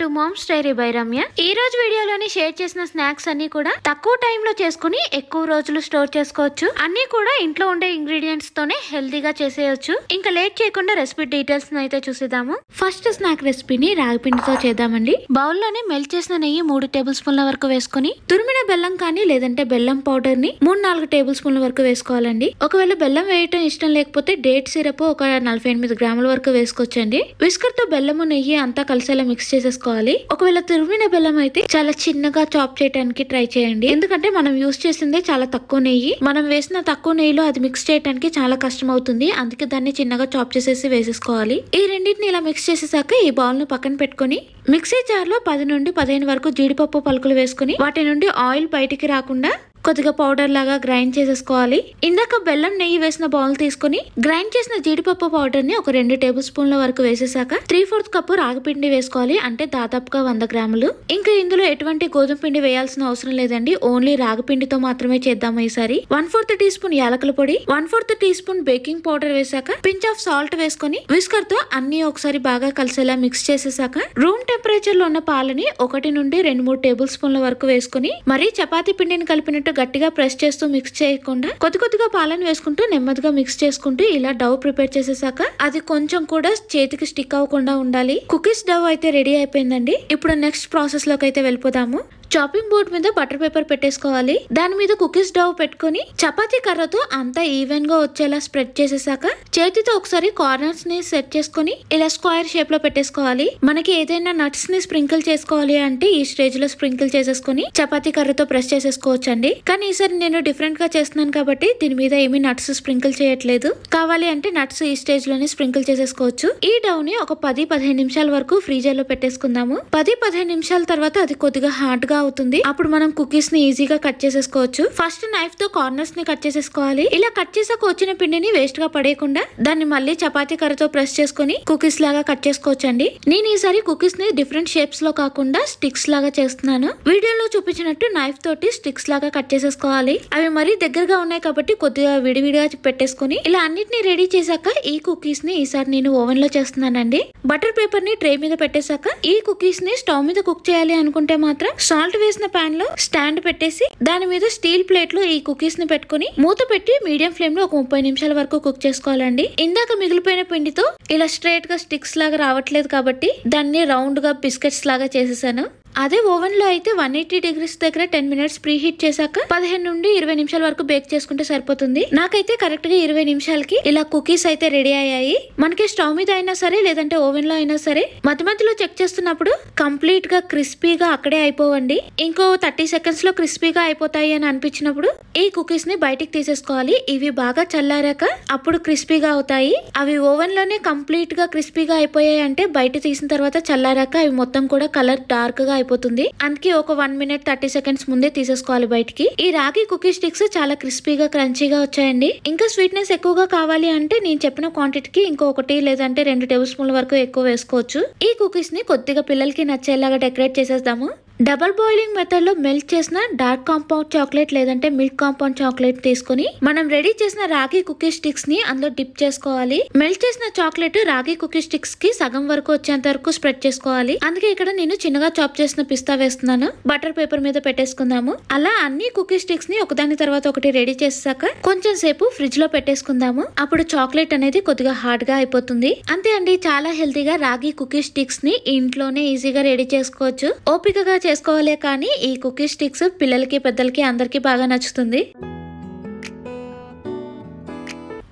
To Mom's Diary by Ramya. ఈ రోజు వీడియోలోని షేర్ చేసిన స్నాక్స్ అన్ని కూడా తక్కువ టైం లో చేసుకుని ఎక్కువ రోజులు స్టోర్ చేసుకోవచ్చు. అన్ని కూడా ఇంట్లో ఉండే ఇంగ్రీడియంట్స్ తోనే హెల్తీగా చేసేయచ్చు. ఇంకా లేట్ చేయకుండా రెసిపీ డీటెయిల్స్ అయితే చూసేద్దాము. ఫస్ట్ స్నాక్ రెసిపీని రాగిపిండితో చేద్దామండి. బౌల్ లోనే మెల్ట్ చేసిన నెయ్యి 3 టేబుల్ స్పూన్ల వరకు వేసుకుని తురిమిన బెల్లం కానీ లేదంటే బెల్లం పౌడర్ ని 3-4 టేబుల్ స్పూన్ల వరకు వేసుకోవాలండి. ఒకవేళ బెల్లం వేయటం ఇష్టం లేకపోతే డేట్ సిరప్ ఒక 48 గ్రాముల వరకు వేసుకోవచ్చండి. విస్కర్ తో బెల్లము నెయ్యి అంతా కలిసేలా మిక్స్ చేసేసుకోవాలి. ఒకవేళ తురిమిన బెల్లం అయితే చాలా చిన్నగా చాప్ చేయడానికి ట్రై చేయండి. ఎందుకంటే మనం యూస్ చేసిందే చాలా తక్కువ నెయ్యి. మనం వేసిన తక్కువ నెయ్యిలో అది మిక్స్ చేయడానికి చాలా కష్టం అవుతుంది. అందుకే దాన్ని చిన్నగా చాప్ చేసేసి వేసేసుకోవాలి. ఈ రెండింటిని ఇలా మిక్స్ చేసేసాక ఈ బౌల్ ను పక్కన పెట్టుకుని మిక్సీ జార్ లో 10 నుండి 15 వరకు జీడిపప్పు పలుకులు వేసుకుని వాటి నుండి ఆయిల్ బయటికి రాకుండా కొద్దిగా పౌడర్ లాగా గ్రైండ్ చేసేసుకోవాలి. ఇందాక బెల్లం నెయ్యి వేసిన బౌల్ తీసుకుని గ్రైండ్ చేసిన జీడిపప్పు పౌడర్ ని ఒక 2 టేబుల్ స్పూన్ల వరకు వేసేసాక 3/4 కప్పు రాగిపిండి వేసుకోవాలి. అంటే దాదాపుగా 100 గ్రాములు. ఇంకా ఇందులో ఎటువంటి గోధుమ పిండి వేయాల్సిన అవసరం లేదండి. ఓన్లీ రాగిపిండితో మాత్రమే చేద్దాము ఈసారి. 1/4 టీ స్పూన్ యాలకుల పొడి, 1/4 టీ స్పూన్ బేకింగ్ పౌడర్ వేసాక పించ్ ఆఫ్ సాల్ట్ వేసుకుని విస్కర్ తో అన్ని ఒకసారి బాగా కలిసేలా మిక్స్ చేసేసాక రూమ్ టెంపరేచర్ లో ఉన్న పాలని 1 నుండి 2-3 టేబుల్ స్పూన్ల వరకు వేసుకుని మరి చపాతీ పిండిని కలిపినట్టు గట్టిగా ప్రెస్ చేస్తూ మిక్స్ చేయకుండా కొద్దిగా పాలను వేసుకుంటూ నెమ్మదిగా మిక్స్ చేసుకుంటూ ఇలా డవ్ ప్రిపేర్ చేసేసాక అది కొంచెం కూడా చేతికి స్టిక్ అవ్వకుండా ఉండాలి. కుకీస్ డవ్ అయితే రెడీ అయిపోయిందండి. ఇప్పుడు నెక్స్ట్ ప్రాసెస్ లోకి అయితే వెళ్ళిపోదాము. చాపింగ్ బోర్డ్ మీద బటర్ పేపర్ పెట్టేసుకోవాలి. దాని మీద కుకీస్ డవ్ పెట్టుకుని చపాతీ కర్రతో అంతా ఈవెన్ గా వచ్చేలా స్ప్రెడ్ చేసేసాక చేతితో ఒకసారి కార్నర్స్ ని సెట్ చేసుకుని ఇలా స్క్వేర్ షేప్ లో పెట్టేసుకోవాలి. మనకి ఏదైనా నట్స్ ని స్ప్రింకిల్ చేసుకోవాలి అంటే ఈ స్టేజ్ లో స్ప్రింకిల్ చేసేసుకుని చపాతీ కర్రతో ప్రెస్ చేసేసుకోవచ్చండి. కానీ ఈసారి నేను డిఫరెంట్ గా చేస్తున్నాను కాబట్టి దీని మీద ఏమీ నట్స్ స్ప్రింకిల్ చేయట్లేదు. కావాలి అంటే నట్స్ ఈ స్టేజ్ లోనే స్ప్రింకిల్ చేసేసుకోవచ్చు. ఈ డవ్ ని ఒక 10-15 నిమిషాల వరకు ఫ్రీజర్ లో పెట్టేసుకుందాము. 10-15 నిమిషాల తర్వాత అది కొద్దిగా హార్డ్ గా అవుతుంది. అప్పుడు మనం కుకీస్ ని ఈజీగా కట్ చేసేసుకోవచ్చు. ఫస్ట్ నైఫ్ తో కార్నర్స్ ని కట్ చేసేసుకోవాలి. ఇలా కట్ చేసాక వచ్చిన పిండిని వేస్ట్ గా పడేయకుండా దాన్ని మళ్ళీ చపాతీ కర్రతో ప్రెస్ చేసుకుని కుకీస్ లాగా కట్ చేసుకోవచ్చండి. నేను ఈసారి కుకీస్ ని డిఫరెంట్ షేప్స్ లో కాకుండా స్టిక్స్ లాగా చేస్తున్నాను. వీడియోలో చూపించినట్టు నైఫ్ తోటి స్టిక్స్ లాగా కట్ చేసేసుకోవాలి. అవి మరీ దగ్గరగా ఉన్నాయి కాబట్టి కొద్దిగా విడివిడిగా పెట్టేసుకుని ఇలా అన్నిటిని రెడీ చేశాక ఈ కుకీస్ ని ఈసారి నేను ఓవెన్ లో చేస్తున్నానండి. బటర్ పేపర్ ని ట్రే మీద పెట్టేశాక ఈ కుకీస్ ని స్టవ్ మీద కుక్ చేయాలి అనుకుంటే మాత్రం సాల్ట్ వేసిన పాన్ లో స్టాండ్ పెట్టేసి దాని మీద స్టీల్ ప్లేట్ లో ఈ కుకీస్ ని పెట్టుకుని మూత పెట్టి మీడియం ఫ్లేమ్ లో ఒక 30 నిమిషాల వరకు కుక్ చేసుకోవాలండి. ఇందాక మిగిలిపోయిన పిండితో ఇలా స్ట్రైట్ గా స్టిక్స్ లాగా రావట్లేదు కాబట్టి దాన్ని రౌండ్ గా బిస్కెట్స్ లాగా చేసేసాను. అదే ఓవెన్ లో అయితే 180 డిగ్రీస్ దగ్గర 10 మినిట్స్ ప్రీ హీట్ చేశాక 15 నుండి 20 నిమిషాల వరకు బేక్ చేసుకుంటే సరిపోతుంది. నాకైతే కరెక్ట్ గా 20 నిమిషాలకి ఇలా కుకీస్ అయితే రెడీ అయ్యాయి. మనకి స్టవ్ మీద అయినా సరే లేదంటే ఓవెన్ లో అయినా సరే మధ్య మధ్యలో చెక్ చేస్తున్నప్పుడు కంప్లీట్ గా క్రిస్పీగా అక్కడే అయిపోవండి. ఇంకో 30 సెకండ్స్ లో క్రిస్పీగా అయిపోతాయి అని అనిపించినప్పుడు ఈ కుకీస్ ని బయటికి తీసేసుకోవాలి. ఇవి బాగా చల్లారాక అప్పుడు క్రిస్పీగా అవుతాయి. అవి ఓవెన్ లోనే కంప్లీట్ గా క్రిస్పీగా అయిపోయాయి అంటే బయట తీసిన తర్వాత చల్లారాక అవి మొత్తం కూడా కలర్ డార్క్ గా అయిపోతుంది. అందుకే ఒక 1 మినిట్ 30 సెకండ్స్ ముందే తీసేసుకోవాలి బయటికి. ఈ రాగి కుకీ స్టిక్స్ చాలా క్రిస్పీగా క్రంచీగా వచ్చాయండి. ఇంకా స్వీట్నెస్ ఎక్కువగా కావాలి అంటే నేను చెప్పిన క్వాంటిటీకి ఇంకో 1 లేదంటే 2 టేబుల్ స్పూన్ల వరకు ఎక్కువ వేసుకోవచ్చు. ఈ కుకీస్ ని కొద్దిగా పిల్లలకి నచ్చేలాగా డెకరేట్ చేసేద్దాము. డబల్ బాయిలింగ్ మెథడ్ లో మెల్ట్ చేసిన డార్క్ కాంపౌండ్ చాక్లెట్ లేదంటే మిల్క్ కాంపౌండ్ చాక్లెట్ తీసుకుని మనం రెడీ చేసిన రాగి కుకీ స్టిక్స్ ని అందులో డిప్ చేసుకోవాలి. మెల్ట్ చేసిన చాక్లెట్ రాగి కుకీ స్టిక్స్ కి సగం వరకు వచ్చేంత వరకు స్ప్రెడ్ చేసుకోవాలి. అందుకే ఇక్కడ నేను చిన్నగా చాప్ చేసిన పిస్తా వేస్తున్నాను. బటర్ పేపర్ మీద పెట్టేసుకుందాము. అలా అన్ని కుకీ స్టిక్స్ ని ఒకదాని తర్వాత ఒకటి రెడీ చేసాక కొంచెం సేపు ఫ్రిడ్జ్ లో పెట్టేసుకుందాము. అప్పుడు చాక్లెట్ అనేది కొద్దిగా హార్డ్ గా అయిపోతుంది. అంతే అండి, చాలా హెల్తీగా రాగి కుకీ స్టిక్స్ ని ఇంట్లోనే ఈజీగా రెడీ చేసుకోవచ్చు. ఓపికగా చేసుకోవాలే కానీ ఈ కుకీ స్టిక్స్ పిల్లలకి పెద్దలకి అందరికి బాగా నచ్చుతుంది.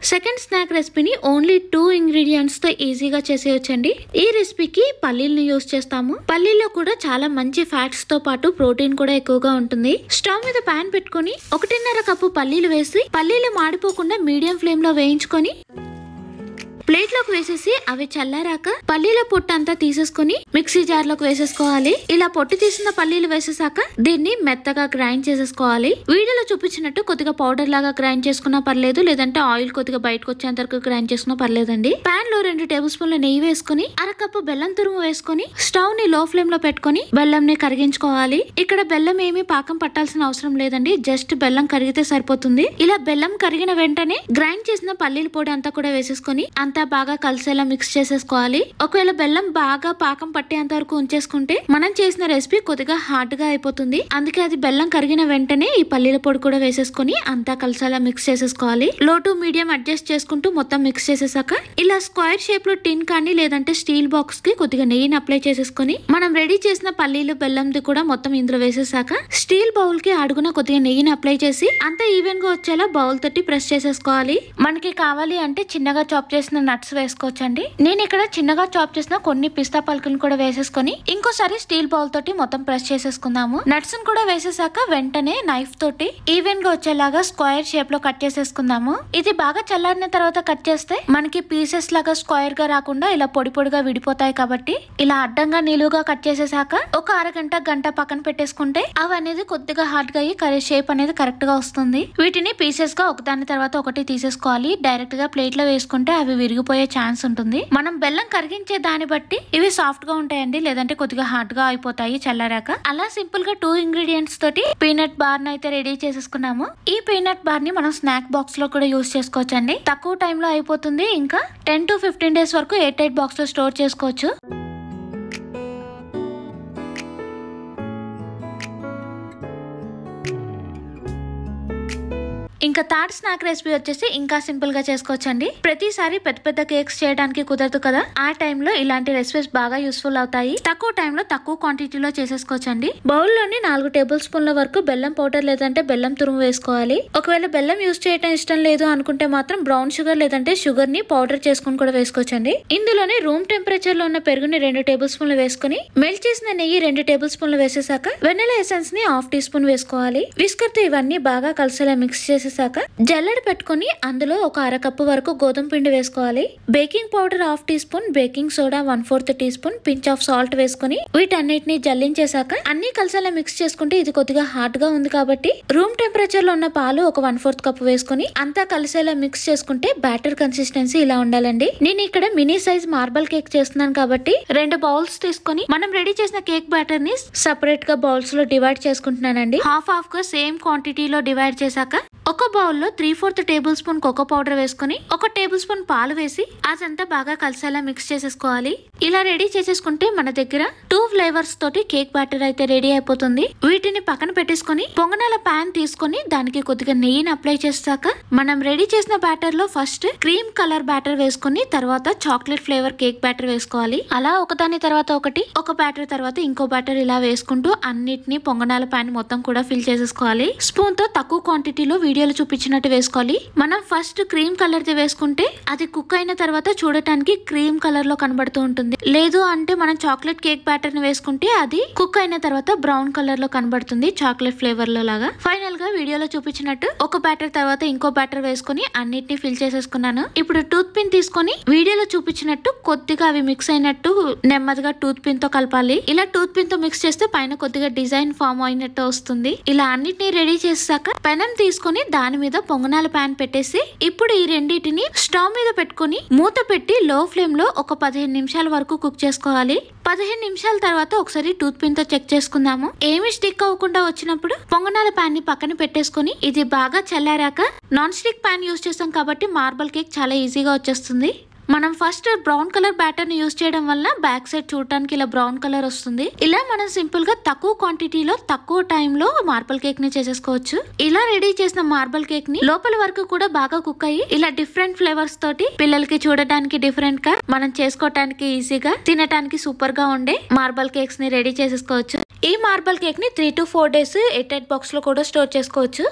సెకండ్ స్నాక్ రెసిపీని ఓన్లీ 2 ఇంగ్రీడియంట్స్ తో ఈజీగా చేసేయొచ్చండి. ఈ రెసిపీకి పల్లీలను యూస్ చేస్తాము. పల్లీలో కూడా చాలా మంచి ఫ్యాట్స్ తో పాటు ప్రోటీన్ కూడా ఎక్కువగా ఉంటుంది. స్టవ్ మీద పాన్ పెట్టుకుని 1.5 కప్పు పల్లీలు వేసి పల్లీలు మాడిపోకుండా మీడియం ఫ్లేమ్ లో వేయించుకొని ప్లేట్ లోకి వేసేసి అవి చల్లారాక పల్లీల పొట్టు అంతా తీసేసుకుని మిక్సీ జార్ లోకి వేసేసుకోవాలి. ఇలా పొట్టు తీసిన పల్లీలు వేసేసాక దీన్ని మెత్తగా గ్రైండ్ చేసేసుకోవాలి. వీడియోలో చూపించినట్టు కొద్దిగా పౌడర్ లాగా గ్రైండ్ చేసుకున్నా పర్లేదు, లేదంటే ఆయిల్ కొద్దిగా బయటకు వచ్చేంత వరకు గ్రైండ్ చేసుకున్నా పర్లేదండి. పాన్ లో 2 టేబుల్ స్పూన్ల నెయ్యి వేసుకుని 1/2 కప్పు బెల్లం తురుము వేసుకుని స్టవ్ ని లో ఫ్లేమ్ లో పెట్టుకుని బెల్లం ని కరిగించుకోవాలి. ఇక్కడ బెల్లం ఏమీ పాకం పట్టాల్సిన అవసరం లేదండి, జస్ట్ బెల్లం కరిగితే సరిపోతుంది. ఇలా బెల్లం కరిగిన వెంటనే గ్రైండ్ చేసిన పల్లీల పొడి అంతా కూడా వేసేసుకుని అంతా అంతా బాగా కలిసేలా మిక్స్ చేసేసుకోవాలి. ఒకవేళ బెల్లం బాగా పాకం పట్టేంత వరకు ఉంచేసుకుంటే మనం చేసిన రెసిపీ కొద్దిగా హార్డ్ గా అయిపోతుంది. అందుకే అది బెల్లం కరిగిన వెంటనే ఈ పల్లీల పొడి కూడా వేసేసుకుని అంతా కలిసేలా మిక్స్ చేసేసుకోవాలి. లో టు మీడియం అడ్జస్ట్ చేసుకుంటూ మొత్తం మిక్స్ చేసేసాక ఇలా స్క్వేర్ షేప్ లో టిన్ కానీ లేదంటే స్టీల్ బాక్స్ కి కొద్దిగా నెయ్యిని అప్లై చేసేసుకుని మనం రెడీ చేసిన పల్లీలు బెల్లంది కూడా మొత్తం ఇందులో వేసేసాక స్టీల్ బౌల్ కి అడుగున కొద్దిగా నెయ్యిని అప్లై చేసి అంతా ఈవెన్ గా వచ్చేలా బౌల్ తోటి ప్రెస్ చేసేసుకోవాలి. మనకి కావాలి అంటే చిన్నగా చాప్ చేసిన నట్స్ వేసుకోవచ్చండి. నేను ఇక్కడ చిన్నగా చాప్ చేసిన కొన్ని పిస్తా పలుకులను కూడా వేసేసుకుని ఇంకోసారి స్టీల్ బౌల్ తోటి మొత్తం ప్రెస్ చేసేసుకుందాము. నట్స్ కూడా వేసేసాక వెంటనే నైఫ్ తోటి ఈవెన్ గా వచ్చేలాగా స్క్వేర్ షేప్ లో కట్ చేసేసుకుందాము. ఇది బాగా చల్లారిన తర్వాత కట్ చేస్తే మనకి పీసెస్ లాగా స్క్వేర్ గా రాకుండా ఇలా పొడి పొడిగా విడిపోతాయి. కాబట్టి ఇలా అడ్డంగా నిలువుగా కట్ చేసేసాక ఒక అరగంట గంట పక్కన పెట్టేసుకుంటే అవి అనేది కొద్దిగా హార్డ్ గా అయ్యి కర్రీ షేప్ అనేది కరెక్ట్ గా వస్తుంది. వీటిని పీసెస్ గా ఒకదాని తర్వాత ఒకటి తీసేసుకోవాలి. డైరెక్ట్ గా ప్లేట్ లో వేసుకుంటే అవి విరిగిపోయే ఛాన్స్ ఉంటుంది. మనం బెల్లం కరిగించే దాన్ని బట్టి ఇవి సాఫ్ట్ గా ఉంటాయండి, లేదంటే కొద్దిగా హార్డ్ గా అయిపోతాయి చల్లారాక. అలా సింపుల్ గా 2 ఇంగ్రీడియంట్స్ తోటి పీనట్ బార్ అయితే రెడీ చేసేసుకున్నాము. ఈ పీనట్ బార్ ని మనం స్నాక్ బాక్స్ లో కూడా యూస్ చేసుకోవచ్చండి. తక్కువ టైం లో అయిపోతుంది. ఇంకా 10 to 15 డేస్ వరకు ఎయిర్ టైట్ బాక్స్ లో స్టోర్ చేసుకోవచ్చు. ఇంకా థర్డ్ స్నాక్ రెసిపీ వచ్చేసి ఇంకా సింపుల్ గా చేసుకోవచ్చండి. ప్రతిసారి పెద్ద పెద్ద కేక్స్ చేయడానికి కుదరదు కదా, ఆ టైంలో ఇలాంటి రెసిపీస్ బాగా యూస్ఫుల్ అవుతాయి. తక్కువ టైంలో తక్కువ క్వాంటిటీలో చేసేసుకోవచ్చండి. బౌల్ లోని 4 టేబుల్ స్పూన్ల వరకు బెల్లం పౌడర్ లేదంటే బెల్లం తురుము వేసుకోవాలి. ఒకవేళ బెల్లం యూస్ చేయడం ఇష్టం లేదు అనుకుంటే మాత్రం బ్రౌన్ షుగర్ లేదంటే షుగర్ ని పౌడర్ చేసుకుని కూడా వేసుకోవచ్చండి. ఇందులోనే రూమ్ టెంపరేచర్ లో ఉన్న పెరుగుని 2 టేబుల్ స్పూన్లు వేసుకుని మెల్ట్ చేసిన నెయ్యి 2 టేబుల్ స్పూన్లు వేసేసాక వెనిలా ఎసెన్స్ ని 1/2 టీ స్పూన్ వేసుకోవాలి. విస్కర్ తో ఇవన్నీ బాగా కలిసేలా మిక్స్ చేసేసాక జల్లెడ పెట్టుకుని అందులో ఒక అరకప్పు వరకు గోధుమ పిండి వేసుకోవాలి. Baking powder 1/2 teaspoon, baking soda 1/4 teaspoon, pinch of salt వేసుకుని వీటన్నిటిని జల్లించేసాక అన్ని కలిసేలా మిక్స్ చేసుకుంటే ఇది కొద్దిగా హాట్ గా ఉంది కాబట్టి రూమ్ టెంపరేచర్ లో ఉన్న పాలు ఒక 1/4 కప్పు వేసుకుని అంతా కలిసేలా మిక్స్ చేసుకుంటే బ్యాటర్ కన్సిస్టెన్సీ ఇలా ఉండాలండి. నేను ఇక్కడ మినీ సైజ్ మార్బల్ కేక్ చేస్తున్నాను కాబట్టి 2 బౌల్స్ తీసుకుని మనం రెడీ చేసిన కేక్ బ్యాటర్ ని సెపరేట్ గా బౌల్స్ లో డివైడ్ చేసుకుంటున్నానండి. హాఫ్ గా సేమ్ క్వాంటిటీలో డివైడ్ చేశాక ఒక బౌల్లో 3/4 టేబుల్ స్పూన్ కోకో పౌడర్ వేసుకుని 1 టేబుల్ స్పూన్ పాలు వేసి అదంతా బాగా కలిసేలా మిక్స్ చేసేసుకోవాలి. ఇలా రెడీ చేసేసుకుంటే మన దగ్గర 2 ఫ్లేవర్స్ తోటి కేక్ బ్యాటర్ అయితే రెడీ అయిపోతుంది. వీటిని పక్కన పెట్టేసుకుని పొంగనాల ప్యాన్ తీసుకుని దానికి కొద్దిగా నెయ్యిని అప్లై చేసాక మనం రెడీ చేసిన బ్యాటర్ లో ఫస్ట్ క్రీమ్ కలర్ బ్యాటర్ వేసుకుని తర్వాత చాక్లెట్ ఫ్లేవర్ కేక్ బ్యాటర్ వేసుకోవాలి. అలా ఒకదాని తర్వాత ఒకటి ఒక బ్యాటర్ తర్వాత ఇంకో బ్యాటర్ ఇలా వేసుకుంటూ అన్నిటిని పొంగనాల ప్యాన్ మొత్తం కూడా ఫిల్ చేసేసుకోవాలి. స్పూన్ తో తక్కువ క్వాంటిటీలో వీడియోలో చూపించినట్టు వేసుకోవాలి. మనం ఫస్ట్ క్రీమ్ కలర్ ది వేసుకుంటే అది కుక్ అయిన తర్వాత చూడటానికి క్రీమ్ కలర్ లో కనబడుతూ ఉంటుంది. లేదు అంటే మనం చాక్లెట్ కేక్ బ్యాటర్ ని వేసుకుంటే అది కుక్ అయిన తర్వాత బ్రౌన్ కలర్ లో కనబడుతుంది, చాక్లెట్ ఫ్లేవర్ లో లాగా. ఫైనల్ గా వీడియోలో చూపించినట్టు ఒక బ్యాటర్ తర్వాత ఇంకో బ్యాటర్ వేసుకుని అన్నిటిని ఫిల్ చేసేసుకున్నాను. ఇప్పుడు టూత్ పిన్ తీసుకొని వీడియోలో చూపించినట్టు కొద్దిగా అవి మిక్స్ అయినట్టు నెమ్మదిగా టూత్ పిన్ తో కలపాలి. ఇలా టూత్ పిన్ తో మిక్స్ చేస్తే పైన కొద్దిగా డిజైన్ ఫామ్ అయినట్టు వస్తుంది. ఇలా అన్నిటిని రెడీ చేసాక పెనం తీసుకొని దాని మీద పొంగనాల ప్యాన్ పెట్టేసి ఇప్పుడు ఈ రెండింటిని స్టవ్ మీద పెట్టుకుని మూత పెట్టి లో ఫ్లేమ్ లో ఒక 15 నిమిషాల వరకు కుక్ చేసుకోవాలి. 15 నిమిషాల తర్వాత ఒకసారి టూత్ పిన్ తో చెక్ చేసుకుందాము. ఏమి స్టిక్ అవ్వకుండా వచ్చినప్పుడు పొంగనాల ప్యాన్ ని పక్కన పెట్టేసుకుని ఇది బాగా చల్లారాక నాన్ స్టిక్ ప్యాన్ యూస్ చేస్తాం కాబట్టి మార్బల్ కేక్ చాలా ఈజీగా వచ్చేస్తుంది. మనం ఫస్ట్ బ్రౌన్ కలర్ బ్యాటర్ ని యూస్ చేయడం వల్ల బ్యాక్ సైడ్ చూడటానికి ఇలా బ్రౌన్ కలర్ వస్తుంది. ఇలా మనం సింపుల్ గా తక్కువ క్వాంటిటీలో తక్కువ టైంలో మార్బల్ కేక్ ని చేసేసుకోవచ్చు. ఇలా రెడీ చేసిన మార్బల్ కేక్ ని లోపల వరకు కూడా బాగా కుక్ అయ్యి ఇలా డిఫరెంట్ ఫ్లేవర్స్ తోటి పిల్లలకి చూడటానికి డిఫరెంట్ గా మనం చేసుకోవటానికి ఈజీగా తినటానికి సూపర్ గా ఉండే మార్బల్ కేక్స్ ని రెడీ చేసేసుకోవచ్చు. ఈ మార్బల్ కేక్ ని 3 to 4 days air tight box లో కూడా స్టోర్ చేసుకోవచ్చు.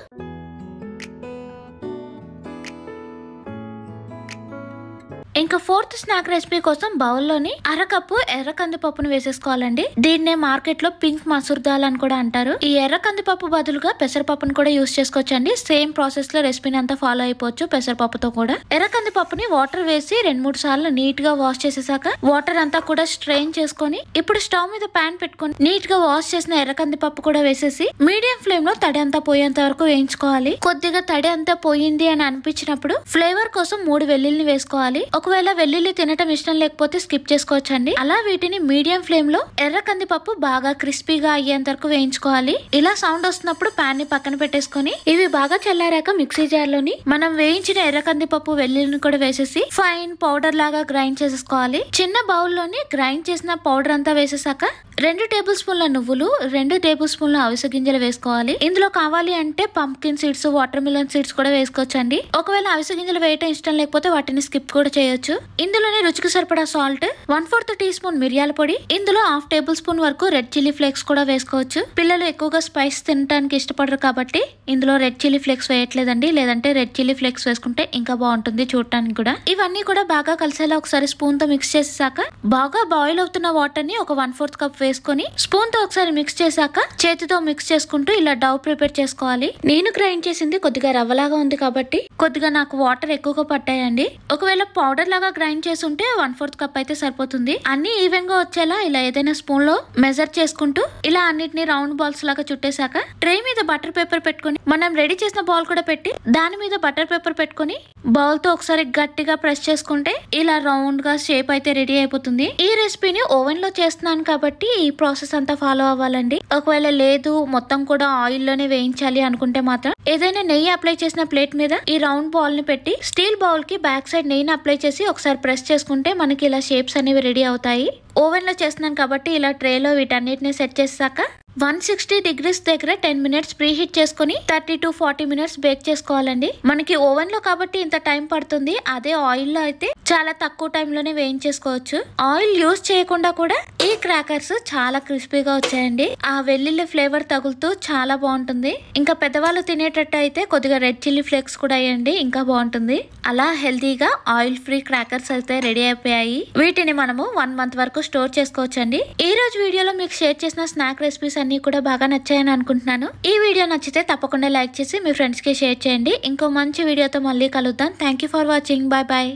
ఇంకా ఫోర్త్ స్నాక్ రెసిపీ కోసం బౌల్లోని అరకప్పు ఎర్ర కందిపప్పును వేసేసుకోవాలండి. దీన్నే మార్కెట్ లో పింక్ మసూర్ దాల్ అని కూడా అంటారు. ఈ ఎర్ర కందిపప్పు బదులుగా పెసరపప్పును కూడా యూస్ చేసుకోవచ్చండి. సేమ్ ప్రాసెస్ లో రెసిపీని అంతా ఫాలో అయిపోవచ్చు పెసరపప్పుతో కూడా. ఎర్ర కందిపప్పుని వాటర్ వేసి 2-3 సార్లు నీట్ గా వాష్ చేసేసాక వాటర్ అంతా కూడా స్ట్రెయిన్ చేసుకొని ఇప్పుడు స్టవ్ మీద ప్యాన్ పెట్టుకొని నీట్ గా వాష్ చేసిన ఎర్ర కందిపప్పు కూడా వేసేసి మీడియం ఫ్లేమ్ లో తడి అంతా పోయేంత వరకు వేయించుకోవాలి. కొద్దిగా తడి అంతా పోయింది అని అనిపించినప్పుడు ఫ్లేవర్ కోసం 3 వెల్లుల్ని వేసుకోవాలి. ఒక ఒకవేళ వెల్లుల్లి తినటం ఇష్టం లేకపోతే స్కిప్ చేసుకోవచ్చండి. అలా వీటిని మీడియం ఫ్లేమ్ లో ఎర్ర కందిపప్పు బాగా క్రిస్పీగా అయ్యేంత వరకు వేయించుకోవాలి. ఇలా సౌండ్ వస్తున్నప్పుడు పాన్ ని పక్కన పెట్టేసుకొని ఇవి బాగా చల్లారాక మిక్సీ జార్ లోని మనం వేయించిన ఎర్ర కందిపప్పు వెల్లుల్లిని కూడా వేసేసి ఫైన్ పౌడర్ లాగా గ్రైండ్ చేసేసుకోవాలి. చిన్న బౌల్ లోని గ్రైండ్ చేసిన పౌడర్ అంతా వేసేసాక 2 టేబుల్ స్పూన్ల నువ్వులు, 2 టేబుల్ స్పూన్ల అవిసె గింజలు వేసుకోవాలి. ఇందులో కావాలి అంటే pumpkin seeds, water melon seeds కూడా వేసుకోవచ్చండి. ఒకవేళ అవిసె గింజలు వేయటం ఇష్టం లేకపోతే వాటిని స్కిప్ కూడా చేయొచ్చు. ఇందులోనే రుచికి సరిపడా సాల్ట్, 1/4 టీ స్పూన్ మిరియాల పొడి, ఇందులో 1/2 టేబుల్ స్పూన్ వరకు రెడ్ చిల్లీ ఫ్లేక్స్ కూడా వేసుకోవచ్చు. పిల్లలు ఎక్కువగా స్పైస్ తినడానికి ఇష్టపడరు కాబట్టి ఇందులో రెడ్ చిల్లీ ఫ్లేక్స్ వేయట్లేదండి. లేదంటే రెడ్ చిల్లీ ఫ్లేక్స్ వేసుకుంటే ఇంకా బాగుంటుంది చూడటానికి కూడా. ఇవన్నీ కూడా బాగా కలిసేలా ఒకసారి స్పూన్ తో మిక్స్ చేసాక బాగా బాయిల్ అవుతున్న వాటర్ ని ఒక 1/4 కప్ వేసుకొని స్పూన్ తో ఒకసారి మిక్స్ చేశాక చేతితో మిక్స్ చేసుకుంటూ ఇలా డౌ ప్రిపేర్ చేసుకోవాలి. నేను గ్రైండ్ చేసింది కొద్దిగా రవ్వలాగా ఉంది కాబట్టి కొద్దిగా నాకు వాటర్ ఎక్కువగా పట్టాయండి. ఒకవేళ పౌడర్ లాగా గ్రైండ్ చేసుంటే 1/4 కప్ అయితే సరిపోతుంది. అన్ని ఈవెన్ గా వచ్చేలా ఇలా ఏదైనా స్పూన్ లో మెజర్ చేసుకుంటూ ఇలా అన్నిటిని రౌండ్ బాల్స్ లాగా చుట్టేశాక ట్రే మీద బటర్ పేపర్ పెట్టుకుని మనం రెడీ చేసిన బౌల్ కూడా పెట్టి దాని మీద బటర్ పేపర్ పెట్టుకుని బౌల్ తో ఒకసారి గట్టిగా ప్రెస్ చేసుకుంటే ఇలా రౌండ్ గా షేప్ అయితే రెడీ అయిపోతుంది. ఈ రెసిపీని ఓవెన్ లో చేస్తున్నాను కాబట్టి ఈ ప్రాసెస్ అంతా ఫాలో అవ్వాలండి. ఒకవేళ లేదు మొత్తం కూడా ఆయిల్ లోనే వేయించాలి అనుకుంటే మాత్రం ఏదైనా నెయ్యి అప్లై చేసిన ప్లేట్ మీద ఈ రౌండ్ బాల్ ని పెట్టి స్టీల్ బౌల్ కి బ్యాక్ సైడ్ నెయ్యిని అప్లై చేసి ఒకసారి ప్రెస్ చేసుకుంటే మనకి ఇలా షేప్స్ అనేవి రెడీ అవుతాయి. ఓవెన్ లో చేస్తున్నాను కాబట్టి ఇలా ట్రేలో వీటన్నిటిని సెట్ చేసాక 160 డిగ్రీస్ దగ్గర 10 మినిట్స్ ప్రీ హీట్ చేసుకుని 30 to 40 మినిట్స్ బేక్ చేసుకోవాలండి. మనకి ఓవెన్ లో కాబట్టి ఇంత టైం పడుతుంది. అదే ఆయిల్ లో అయితే చాలా తక్కువ టైం లోనే వేయించేసుకోవచ్చు. ఆయిల్ యూజ్ చేయకుండా కూడా ఈ క్రాకర్స్ చాలా క్రిస్పీగా వచ్చాయండి. ఆ వెల్లుల్లి ఫ్లేవర్ తగులుతూ చాలా బాగుంటుంది. ఇంకా పెద్దవాళ్ళు తినేటట్టు అయితే కొద్దిగా రెడ్ చిల్లీ ఫ్లేక్స్ కూడా వేయండి, ఇంకా బాగుంటుంది. అలా హెల్తీగా ఆయిల్ ఫ్రీ క్రాకర్స్ అయితే రెడీ అయిపోయాయి. వీటిని మనము 1 మంత్ వరకు స్టోర్ చేసుకోవచ్చండి. ఈ రోజు వీడియోలో మీకు షేర్ చేసిన స్నాక్ రెసిపీస్ అన్ని కూడా బాగా నచ్చాయని అనుకుంటున్నాను. ఈ వీడియో నచ్చితే తప్పకుండా లైక్ చేసి మీ ఫ్రెండ్స్ కి షేర్ చేయండి. ఇంకో మంచి వీడియోతో మళ్ళీ కలుద్దాం. Thank you for watching. Bye bye.